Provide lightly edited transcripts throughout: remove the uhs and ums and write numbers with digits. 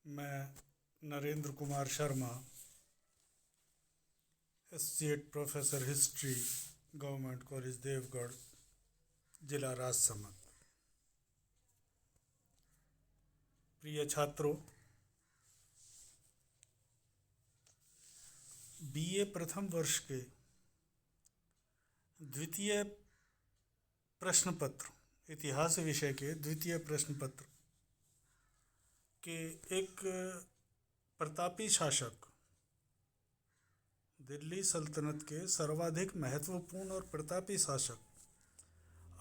मैं Narendra Kumar Sharma, associate professor history, government college Devgarh, जिला राजसमंद। प्रिय छात्रों, बीए प्रथम वर्ष के द्वितीय प्रश्न पत्र, इतिहास विषय के द्वितीय प्रश्न पत्र के एक प्रतापी शासक, दिल्ली सल्तनत के सर्वाधिक महत्वपूर्ण और प्रतापी शासक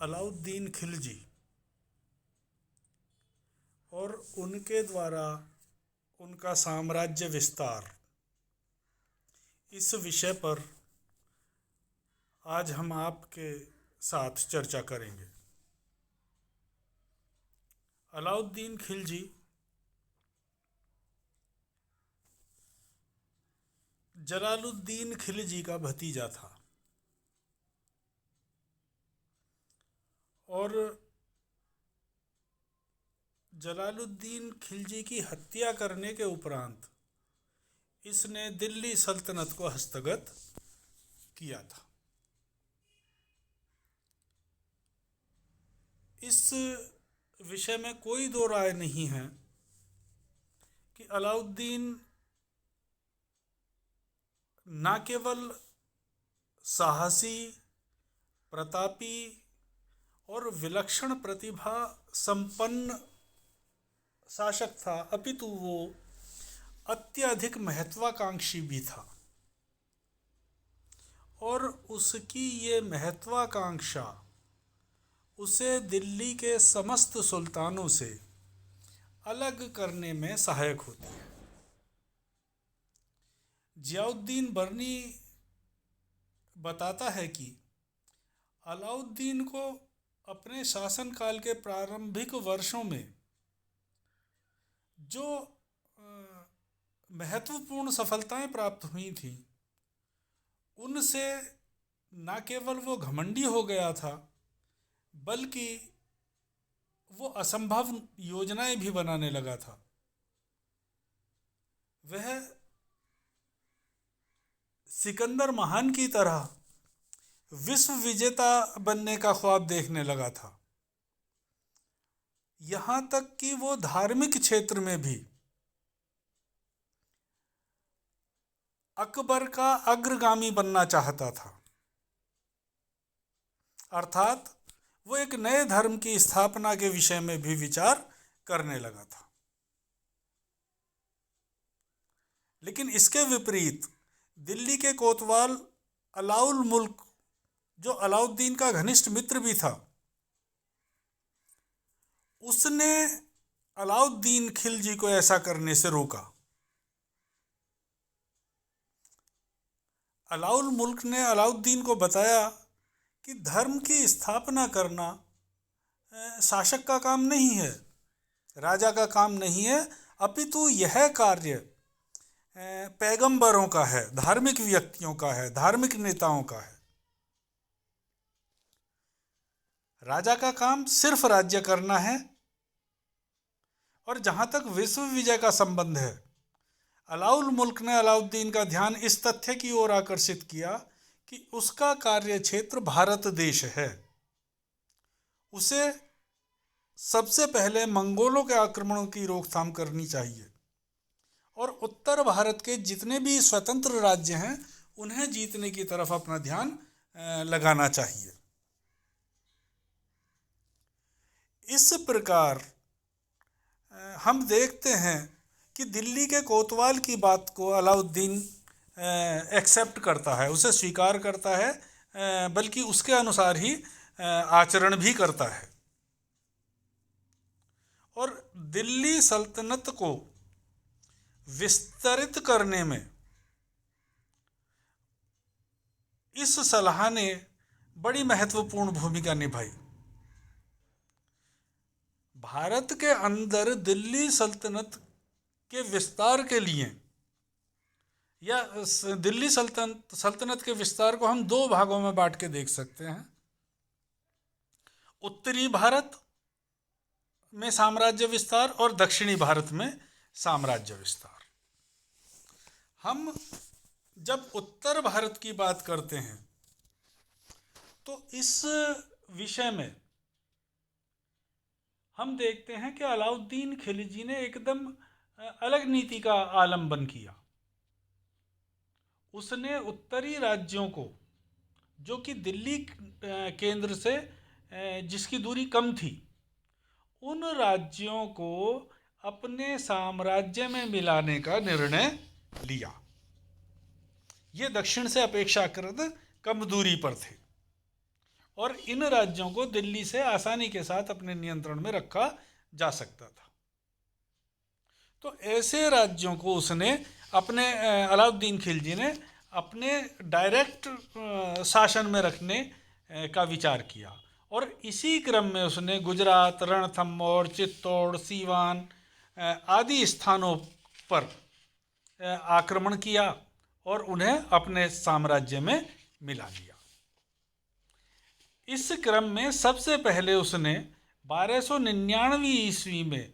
अलाउद्दीन खिलजी और उनके द्वारा उनका साम्राज्य विस्तार, इस विषय पर आज हम आपके साथ चर्चा करेंगे। अलाउद्दीन खिलजी जलालुद्दीन खिलजी का भतीजा था और जलालुद्दीन खिलजी की हत्या करने के उपरांत इसने दिल्ली सल्तनत को हस्तगत किया था। इस विषय में कोई दो राय नहीं है कि अलाउद्दीन न केवल साहसी, प्रतापी और विलक्षण प्रतिभा संपन्न शासक था, अपितु वो अत्यधिक महत्वाकांक्षी भी था और उसकी ये महत्वाकांक्षा उसे दिल्ली के समस्त सुल्तानों से अलग करने में सहायक होती है। जियाउद्दीन बर्नी बताता है कि अलाउद्दीन को अपने शासनकाल के प्रारंभिक वर्षों में जो महत्वपूर्ण सफलताएं प्राप्त हुई थीं, उनसे न केवल वो घमंडी हो गया था, बल्कि वो असंभव योजनाएं भी बनाने लगा था। वह सिकंदर महान की तरह विश्व विजेता बनने का ख्वाब देखने लगा था। यहाँ तक कि वो धार्मिक क्षेत्र में भी अकबर का अग्रगामी बनना चाहता था, अर्थात वो एक नए धर्म की स्थापना के विषय में भी विचार करने लगा था। लेकिन इसके विपरीत दिल्ली के कोतवाल अलाउल मुल्क, जो अलाउद्दीन का घनिष्ठ मित्र भी था, उसने अलाउद्दीन खिलजी को ऐसा करने से रोका। अलाउल मुल्क ने अलाउद्दीन को बताया कि धर्म की स्थापना करना शासक का काम नहीं है, राजा का काम नहीं है, अपितु यह कार्य पैगंबरों का है, धार्मिक व्यक्तियों का है, धार्मिक नेताओं का है। राजा का काम सिर्फ राज्य करना है। और जहाँ तक विश्व विजय का संबंध है, अलाउल मुल्क ने अलाउद्दीन का ध्यान इस तथ्य की ओर आकर्षित किया कि उसका कार्य क्षेत्र भारत देश है। उसे सबसे पहले मंगोलों के आक्रमणों की रोकथाम करनी चाहिए और उत्तर भारत के जितने भी स्वतंत्र राज्य हैं उन्हें जीतने की तरफ अपना ध्यान लगाना चाहिए। इस प्रकार हम देखते हैं कि दिल्ली के कोतवाल की बात को अलाउद्दीन एक्सेप्ट करता है, उसे स्वीकार करता है, बल्कि उसके अनुसार ही आचरण भी करता है और दिल्ली सल्तनत को विस्तरित करने में इस सलाह ने बड़ी महत्वपूर्ण भूमिका निभाई। भारत के अंदर दिल्ली सल्तनत के विस्तार के लिए, या दिल्ली सल्तनत के विस्तार को हम दो भागों में बांट के देख सकते हैं। उत्तरी भारत में साम्राज्य विस्तार और दक्षिणी भारत में साम्राज्य विस्तार। हम जब उत्तर भारत की बात करते हैं तो इस विषय में हम देखते हैं कि अलाउद्दीन खिलजी ने एकदम अलग नीति का आलंबन किया। उसने उत्तरी राज्यों को, जो कि दिल्ली केंद्र से जिसकी दूरी कम थी, उन राज्यों को अपने साम्राज्य में मिलाने का निर्णय लिया। ये दक्षिण से अपेक्षाकृत कम दूरी पर थे और इन राज्यों को दिल्ली से आसानी के साथ अपने नियंत्रण में रखा जा सकता था। तो ऐसे राज्यों को उसने अपने अलाउद्दीन खिलजी ने अपने डायरेक्ट शासन में रखने का विचार किया और इसी क्रम में उसने गुजरात, रणथंभौर, चित्तौड़, सीवान आदि स्थानों पर आक्रमण किया और उन्हें अपने साम्राज्य में मिला लिया। इस क्रम में सबसे पहले उसने 1299 ईस्वी में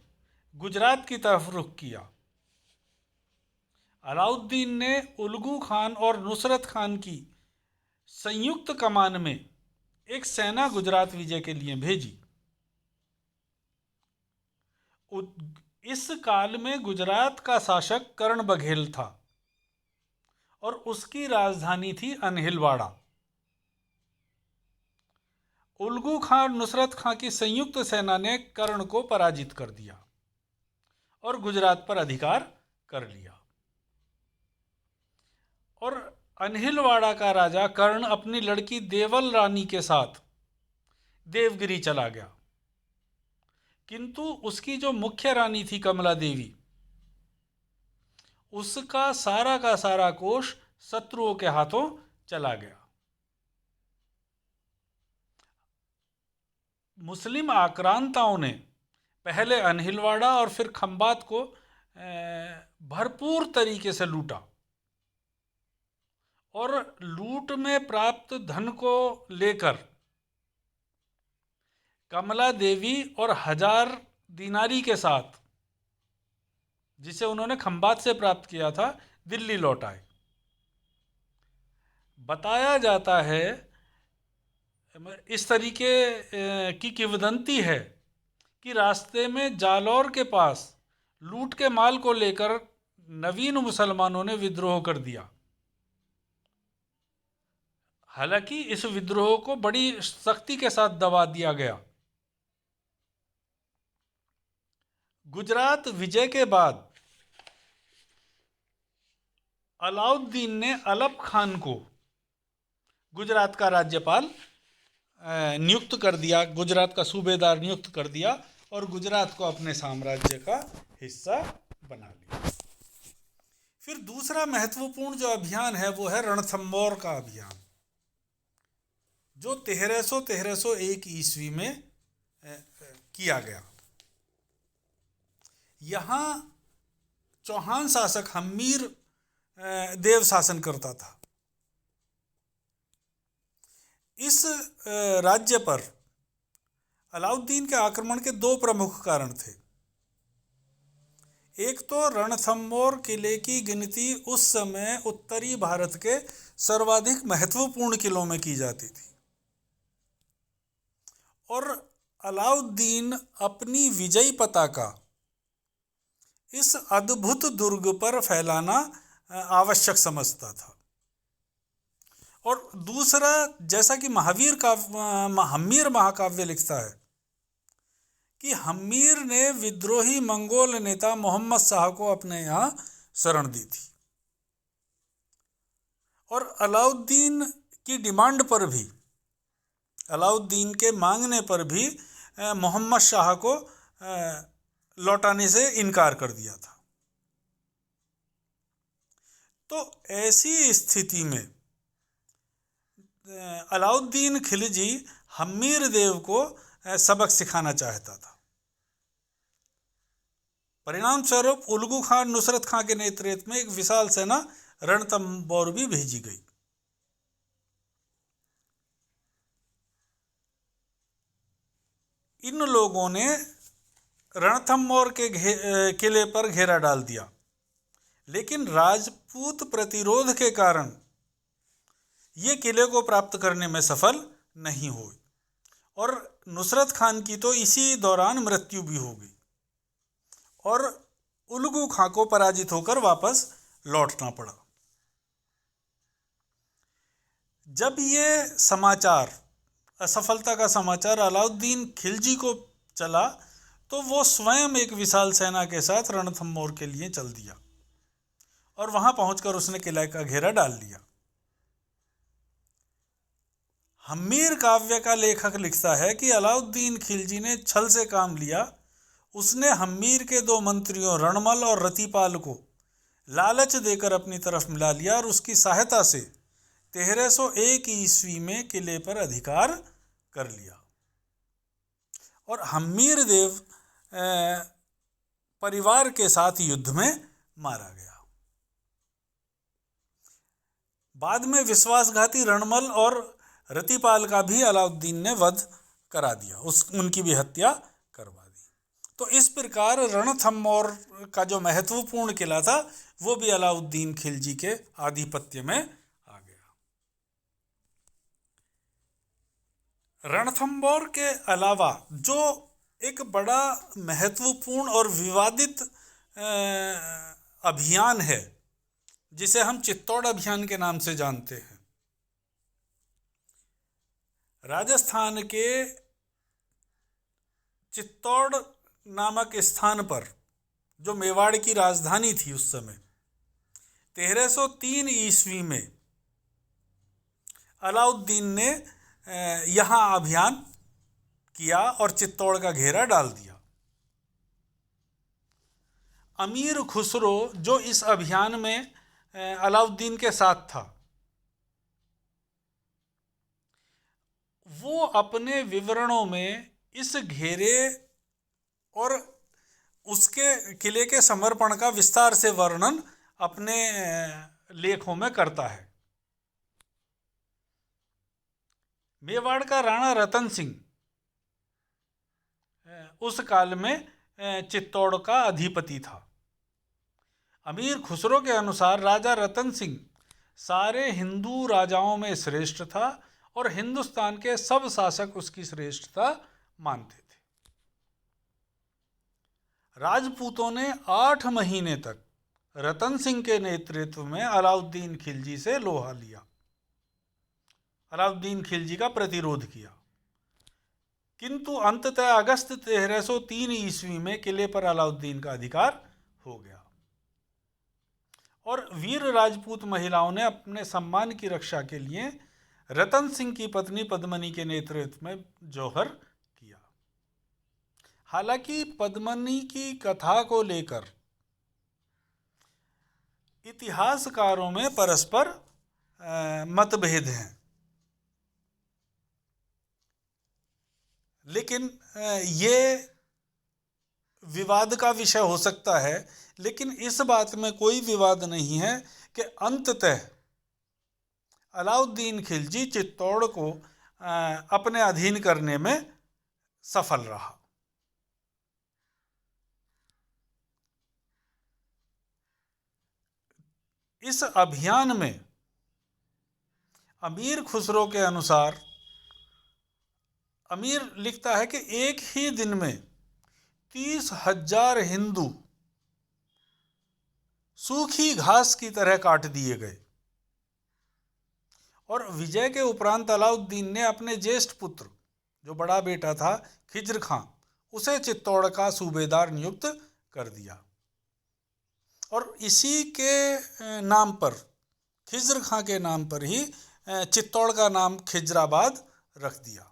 गुजरात की तरफ रुख किया। अलाउद्दीन ने उल्गू खान और नुसरत खान की संयुक्त कमान में एक सेना गुजरात विजय के लिए भेजी। इस काल में गुजरात का शासक कर्ण बघेल था और उसकी राजधानी थी अनहिलवाड़ा। उल्गू खान नुसरत खां की संयुक्त सेना ने कर्ण को पराजित कर दिया और गुजरात पर अधिकार कर लिया और अनहिलवाड़ा का राजा कर्ण अपनी लड़की देवल रानी के साथ देवगिरी चला गया, किंतु उसकी जो मुख्य रानी थी कमला देवी, उसका सारा का सारा कोष शत्रुओं के हाथों चला गया। मुस्लिम आक्रांताओं ने पहले अनहिलवाड़ा और फिर खंबात को भरपूर तरीके से लूटा और लूट में प्राप्त धन को लेकर कमला देवी और 1000 दिनारी के साथ, जिसे उन्होंने खंबात से प्राप्त किया था, दिल्ली लौट आए। बताया जाता है, इस तरीके की किंवदंती है कि रास्ते में जालौर के पास लूट के माल को लेकर नवीन मुसलमानों ने विद्रोह कर दिया। हालांकि इस विद्रोह को बड़ी सख्ती के साथ दबा दिया गया। गुजरात विजय के बाद अलाउद्दीन ने अलप खान को गुजरात का राज्यपाल नियुक्त कर दिया, गुजरात का सूबेदार नियुक्त कर दिया और गुजरात को अपने साम्राज्य का हिस्सा बना लिया। फिर दूसरा महत्वपूर्ण जो अभियान है वो है रणथंभौर का अभियान, जो 1301 ईस्वी में किया गया। यहाँ चौहान शासक हम्मीर देव शासन करता था। इस राज्य पर अलाउद्दीन के आक्रमण के 2 प्रमुख कारण थे। एक तो रणथंभौर किले की गिनती उस समय उत्तरी भारत के सर्वाधिक महत्वपूर्ण किलों में की जाती थी और अलाउद्दीन अपनी विजयी पताका इस अद्भुत दुर्ग पर फैलाना आवश्यक समझता था। और दूसरा, जैसा कि हम्मीर महाकाव्य लिखता है कि हम्मीर ने विद्रोही मंगोल नेता मोहम्मद शाह को अपने यहाँ शरण दी थी और अलाउद्दीन की डिमांड पर भी, अलाउद्दीन के मांगने पर भी मोहम्मद शाह को लौटाने से इनकार कर दिया था। तो ऐसी स्थिति में अलाउद्दीन खिलजी हम्मीर देव को सबक सिखाना चाहता था। परिणाम स्वरूप उल्गू खान नुसरत खां के नेतृत्व में एक विशाल सेना रणथंभौर भी भेजी गई। इन लोगों ने रणथंभौर के किले पर घेरा डाल दिया, लेकिन राजपूत प्रतिरोध के कारण ये किले को प्राप्त करने में सफल नहीं हुए और नुसरत खान की तो इसी दौरान मृत्यु भी हो गई और उलगू खां को पराजित होकर वापस लौटना पड़ा। जब ये समाचार, असफलता का समाचार अलाउद्दीन खिलजी को चला तो वो स्वयं एक विशाल सेना के साथ रणथंभौर के लिए चल दिया और वहां पहुंचकर उसने किले का घेरा डाल लिया। हम्मीर काव्य का लेखक लिखता है कि अलाउद्दीन खिलजी ने छल से काम लिया। उसने हम्मीर के 2 मंत्रियों रणमल और रतिपाल को लालच देकर अपनी तरफ मिला लिया और उसकी सहायता से 1301 ईस्वी में किले पर अधिकार कर लिया और हम्मीर देव परिवार के साथ युद्ध में मारा गया। बाद में विश्वासघाती रणमल और रतिपाल का भी अलाउद्दीन ने वध करा दिया, उनकी भी हत्या करवा दी। तो इस प्रकार रणथंभौर का जो महत्वपूर्ण किला था वो भी अलाउद्दीन खिलजी के आधिपत्य में आ गया। रणथंभौर के अलावा जो एक बड़ा महत्वपूर्ण और विवादित अभियान है जिसे हम चित्तौड़ अभियान के नाम से जानते हैं, राजस्थान के चित्तौड़ नामक स्थान पर जो मेवाड़ की राजधानी थी उस समय 1303 ईस्वी में अलाउद्दीन ने यहाँ अभियान किया और चित्तौड़ का घेरा डाल दिया। अमीर खुसरो जो इस अभियान में अलाउद्दीन के साथ था, वो अपने विवरणों में इस घेरे और उसके किले के समर्पण का विस्तार से वर्णन अपने लेखों में करता है। मेवाड़ का राणा रतन सिंह उस काल में चित्तौड़ का अधिपति था। अमीर खुसरो के अनुसार राजा रतन सिंह सारे हिंदू राजाओं में श्रेष्ठ था और हिंदुस्तान के सब शासक उसकी श्रेष्ठता मानते थे। राजपूतों ने 8 महीने तक रतन सिंह के नेतृत्व में अलाउद्दीन खिलजी से लोहा लिया, अलाउद्दीन खिलजी का प्रतिरोध किया, किंतु अंततः अगस्त 1303 ईस्वी में किले पर अलाउद्दीन का अधिकार हो गया और वीर राजपूत महिलाओं ने अपने सम्मान की रक्षा के लिए रतन सिंह की पत्नी पद्मनी के नेतृत्व में जौहर किया। हालांकि पद्मनी की कथा को लेकर इतिहासकारों में परस्पर मतभेद हैं, लेकिन ये विवाद का विषय हो सकता है, लेकिन इस बात में कोई विवाद नहीं है कि अंततः अलाउद्दीन खिलजी चित्तौड़ को अपने अधीन करने में सफल रहा। इस अभियान में अमीर खुसरो के अनुसार, अमीर लिखता है कि एक ही दिन में 30,000 हिंदू सूखी घास की तरह काट दिए गए और विजय के उपरांत अलाउद्दीन ने अपने ज्येष्ठ पुत्र, जो बड़ा बेटा था खिज्र खां, उसे चित्तौड़ का सूबेदार नियुक्त कर दिया और इसी के नाम पर, खिज्र खां के नाम पर ही चित्तौड़ का नाम खिजराबाद रख दिया।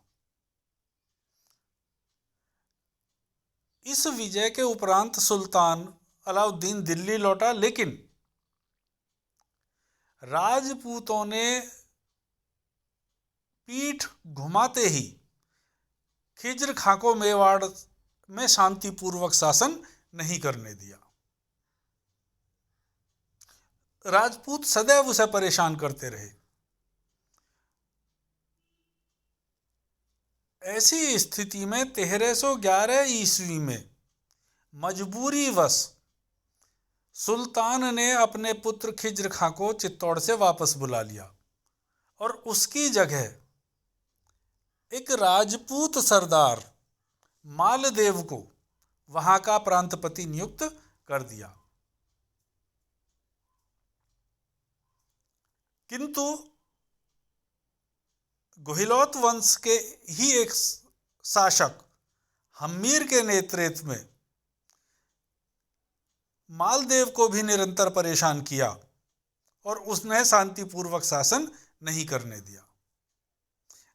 इस विजय के उपरांत सुल्तान अलाउद्दीन दिल्ली लौटा, लेकिन राजपूतों ने पीठ घुमाते ही खिज्र खां को मेवाड़ में शांतिपूर्वक शासन नहीं करने दिया। राजपूत सदैव उसे परेशान करते रहे। ऐसी स्थिति में 1311 ईस्वी में मजबूरीवश सुल्तान ने अपने पुत्र खिज्र खां को चित्तौड़ से वापस बुला लिया और उसकी जगह एक राजपूत सरदार मालदेव को वहां का प्रांतपति नियुक्त कर दिया। किंतु गुहिलोत वंश के ही एक शासक हम्मीर के नेतृत्व में मालदेव को भी निरंतर परेशान किया और उसने शांतिपूर्वक शासन नहीं करने दिया।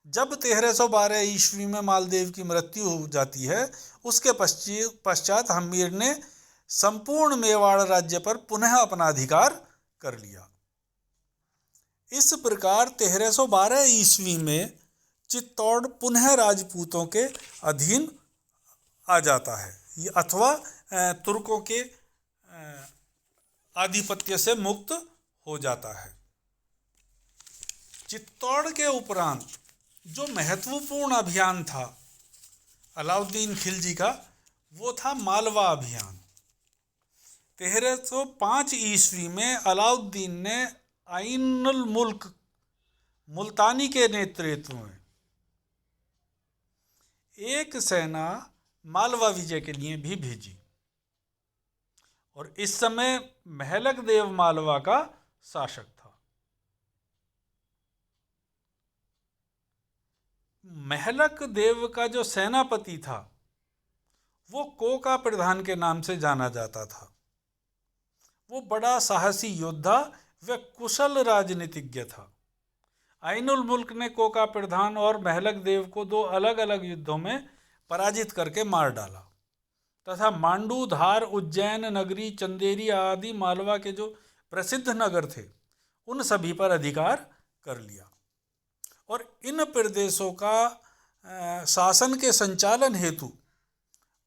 जब 1312 ईस्वी में मालदेव की मृत्यु हो जाती है, उसके पश्चात हम्मीर ने संपूर्ण मेवाड़ राज्य पर पुनः अपना अधिकार कर लिया। इस प्रकार 1312 ईस्वी में चित्तौड़ पुनः राजपूतों के अधीन आ जाता है अथवा तुर्कों के आधिपत्य से मुक्त हो जाता है। चित्तौड़ के उपरांत जो महत्वपूर्ण अभियान था अलाउद्दीन खिलजी का, वो था मालवा अभियान। 1305 ईस्वी में अलाउद्दीन ने आइनुल मुल्क मुल्तानी के नेतृत्व में एक सेना मालवा विजय के लिए भी भेजी और इस समय महलक देव मालवा का शासक था। महलक देव का जो सेनापति था वो कोका प्रधान के नाम से जाना जाता था। वो बड़ा साहसी योद्धा व कुशल राजनीतिज्ञ था। आइनुल मुल्क ने कोका प्रधान और महलक देव को 2 अलग अलग युद्धों में पराजित करके मार डाला तथा मांडू, धार, उज्जैन नगरी, चंदेरी आदि मालवा के जो प्रसिद्ध नगर थे उन सभी पर अधिकार कर लिया और इन प्रदेशों का शासन के संचालन हेतु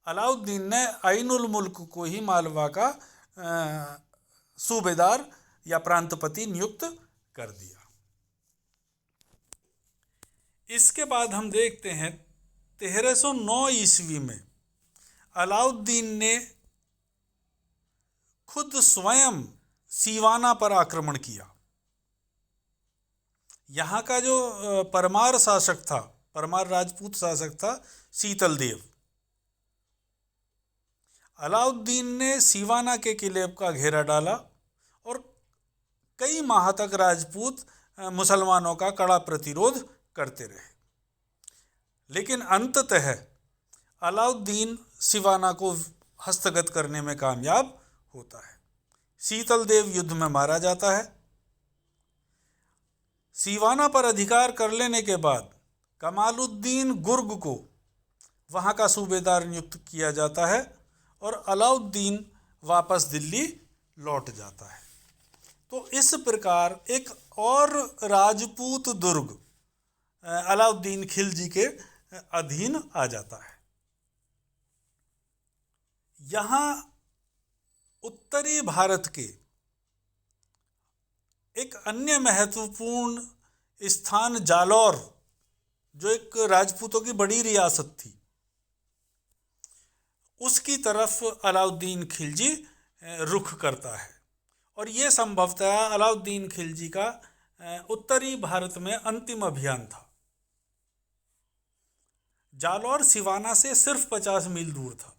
अलाउद्दीन ने आइनुल मुल्क को ही मालवा का सूबेदार या प्रांतपति नियुक्त कर दिया। इसके बाद हम देखते हैं 1309 ईस्वी में अलाउद्दीन ने खुद स्वयं सीवाना पर आक्रमण किया। यहाँ का जो परमार शासक था, परमार राजपूत शासक था शीतल देव, अलाउद्दीन ने सीवाना के किले का घेरा डाला और कई माह तक राजपूत मुसलमानों का कड़ा प्रतिरोध करते रहे, लेकिन अंततः अलाउद्दीन सीवाना को हस्तगत करने में कामयाब होता है। शीतल देव युद्ध में मारा जाता है। सीवाना पर अधिकार कर लेने के बाद कमालुद्दीन गुर्ग को वहाँ का सूबेदार नियुक्त किया जाता है और अलाउद्दीन वापस दिल्ली लौट जाता है। तो इस प्रकार एक और राजपूत दुर्ग अलाउद्दीन खिलजी के अधीन आ जाता है। यहाँ उत्तरी भारत के एक अन्य महत्वपूर्ण स्थान जालौर, जो एक राजपूतों की बड़ी रियासत थी, उसकी तरफ अलाउद्दीन खिलजी रुख करता है और ये संभवतः अलाउद्दीन खिलजी का उत्तरी भारत में अंतिम अभियान था। जालौर सिवाना से सिर्फ 50 मील दूर था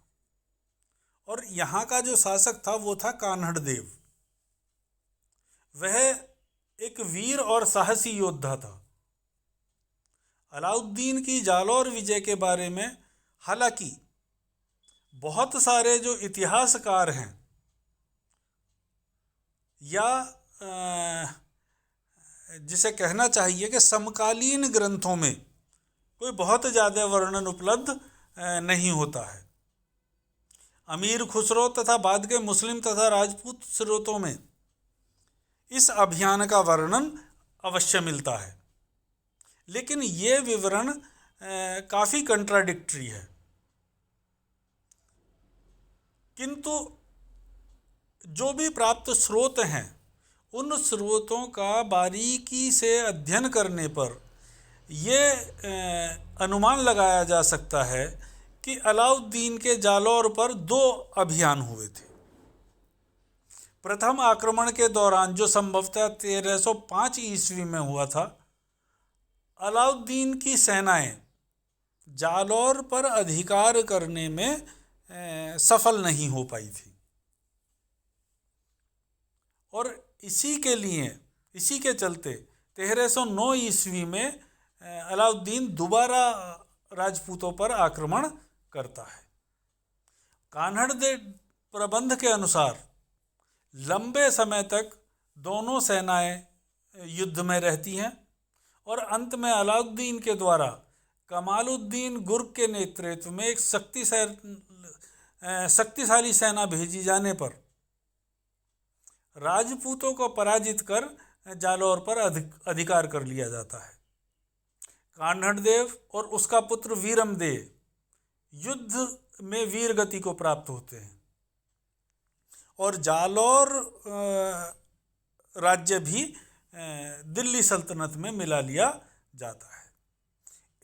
और यहाँ का जो शासक था वो था कान्हड़ देव। वह एक वीर और साहसी योद्धा था। अलाउद्दीन की जालौर विजय के बारे में हालांकि बहुत सारे जो इतिहासकार हैं या जिसे कहना चाहिए कि समकालीन ग्रंथों में कोई बहुत ज़्यादा वर्णन उपलब्ध नहीं होता है। अमीर खुसरो तथा बाद के मुस्लिम तथा राजपूत स्रोतों में इस अभियान का वर्णन अवश्य मिलता है, लेकिन ये विवरण काफ़ी कंट्राडिक्टरी है। किंतु जो भी प्राप्त स्रोत हैं उन स्रोतों का बारीकी से अध्ययन करने पर ये अनुमान लगाया जा सकता है कि अलाउद्दीन के जालौर पर 2 अभियान हुए थे। प्रथम आक्रमण के दौरान, जो संभवतः 1305 ईस्वी में हुआ था, अलाउद्दीन की सेनाएं जालौर पर अधिकार करने में सफल नहीं हो पाई थी और इसी के चलते 1309 ईस्वी में अलाउद्दीन दोबारा राजपूतों पर आक्रमण करता है। कान्हड़ देव प्रबंध के अनुसार लंबे समय तक दोनों सेनाएं युद्ध में रहती हैं और अंत में अलाउद्दीन के द्वारा कमालुद्दीन गुर्ग के नेतृत्व में एक शक्तिशाली सेना भेजी जाने पर राजपूतों को पराजित कर जालौर पर अधिकार कर लिया जाता है। कान्हड़ देव और उसका पुत्र वीरमदेव युद्ध में वीर गति को प्राप्त होते हैं और जालौर राज्य भी दिल्ली सल्तनत में मिला लिया जाता है।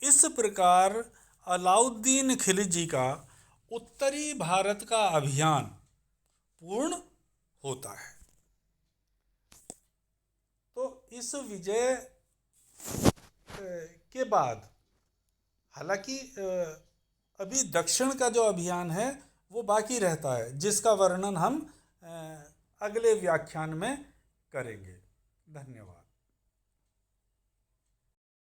इस प्रकार अलाउद्दीन खिलजी का उत्तरी भारत का अभियान पूर्ण होता है। तो इस विजय के बाद, हालांकि अभी दक्षिण का जो अभियान है वो बाकी रहता है, जिसका वर्णन हम अगले व्याख्यान में करेंगे। धन्यवाद।